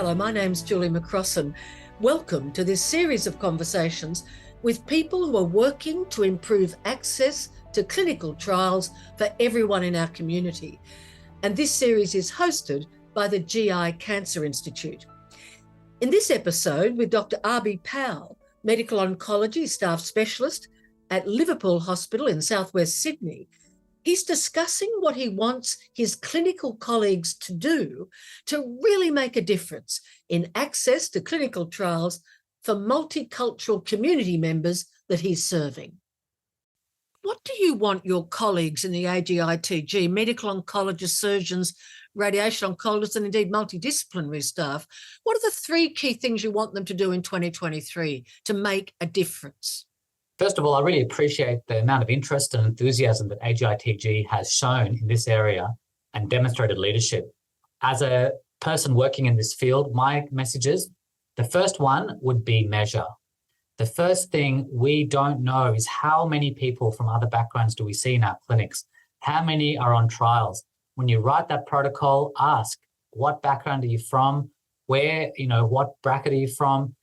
Hello, my name's Julie McCrossin. Welcome to this series of conversations with people who are working to improve access to clinical trials for everyone in our community. And this series is hosted by the GI Cancer Institute. In this episode with Dr. Abhi Pal, medical oncology staff specialist at Liverpool Hospital in southwest Sydney, he's discussing what he wants his clinical colleagues to do to really make a difference in access to clinical trials for multicultural community members that he's serving. What do you want your colleagues in the AGITG, medical oncologists, surgeons, radiation oncologists, and indeed multidisciplinary staff, what are the three key things you want them to do in 2023 to make a difference? First of all, I really appreciate the amount of interest and enthusiasm that AGITG has shown in this area and demonstrated leadership. As a person working in this field, my messages, the first one would be measure. The first thing we don't know is how many people from other backgrounds do we see in our clinics? How many are on trials? When you write that protocol, ask, what background are you from? Where, what bracket are you from?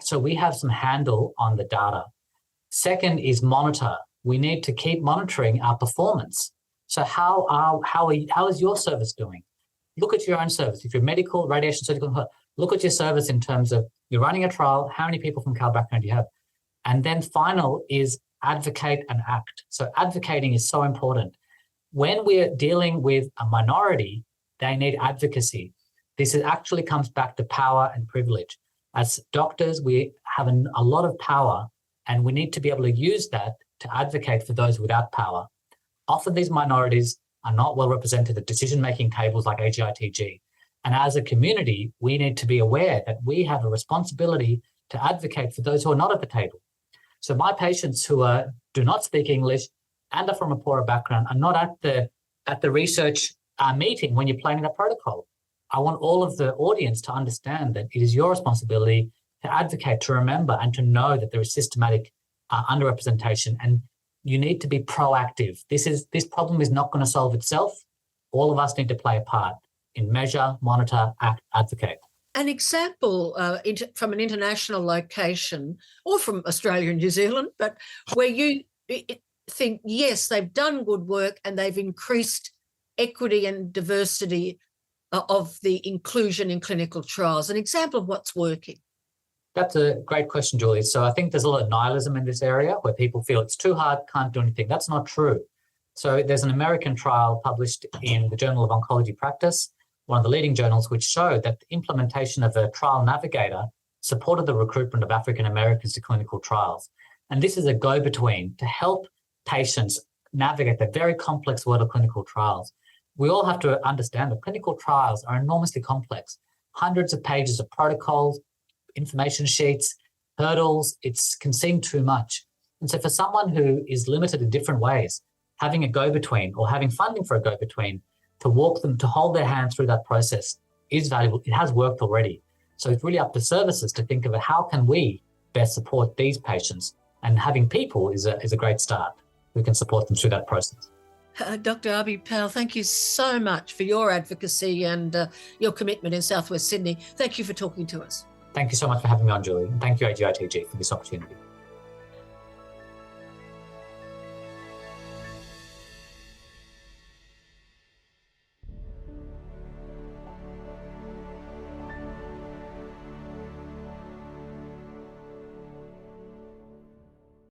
So we have some handle on the data. Second is monitor. We need to keep monitoring our performance. So how is your service doing? Look at your own service. If you're medical, radiation, surgical, look at your service in terms of you're running a trial, how many people from Cal background do you have? And then final is advocate and act. So advocating is so important. When we're dealing with a minority, they need advocacy. This actually comes back to power and privilege. As doctors, we have a lot of power, and we need to be able to use that to advocate for those without power. Often these minorities are not well represented at decision-making tables like AGITG. And as a community, we need to be aware that we have a responsibility to advocate for those who are not at the table. So my patients who do not speak English and are from a poorer background are not at the research meeting when you're planning a protocol. I want all of the audience to understand that it is your responsibility to advocate, to remember, and to know that there is systematic underrepresentation, and you need to be proactive. This problem is not going to solve itself. All of us need to play a part in measure, monitor, act, advocate. An example from an international location or from Australia and New Zealand, but where you think, yes, they've done good work and they've increased equity and diversity of the inclusion in clinical trials. An example of what's working. That's a great question, Julie. So I think there's a lot of nihilism in this area where people feel it's too hard, can't do anything. That's not true. So there's an American trial published in the Journal of Oncology Practice, one of the leading journals, which showed that the implementation of a trial navigator supported the recruitment of African Americans to clinical trials. And this is a go-between to help patients navigate the very complex world of clinical trials. We all have to understand that clinical trials are enormously complex. Hundreds of pages of protocols, information sheets, hurdles, it can seem too much. And so for someone who is limited in different ways, having a go-between or having funding for a go-between to walk them, to hold their hand through that process is valuable. It has worked already. So it's really up to services to think of how can we best support these patients, and having people is a great start who can support them through that process. Dr. Abhi Pal, thank you so much for your advocacy and your commitment in southwest Sydney. Thank you for talking to us. Thank you so much for having me on, Julie. And thank you, AGITG, for this opportunity.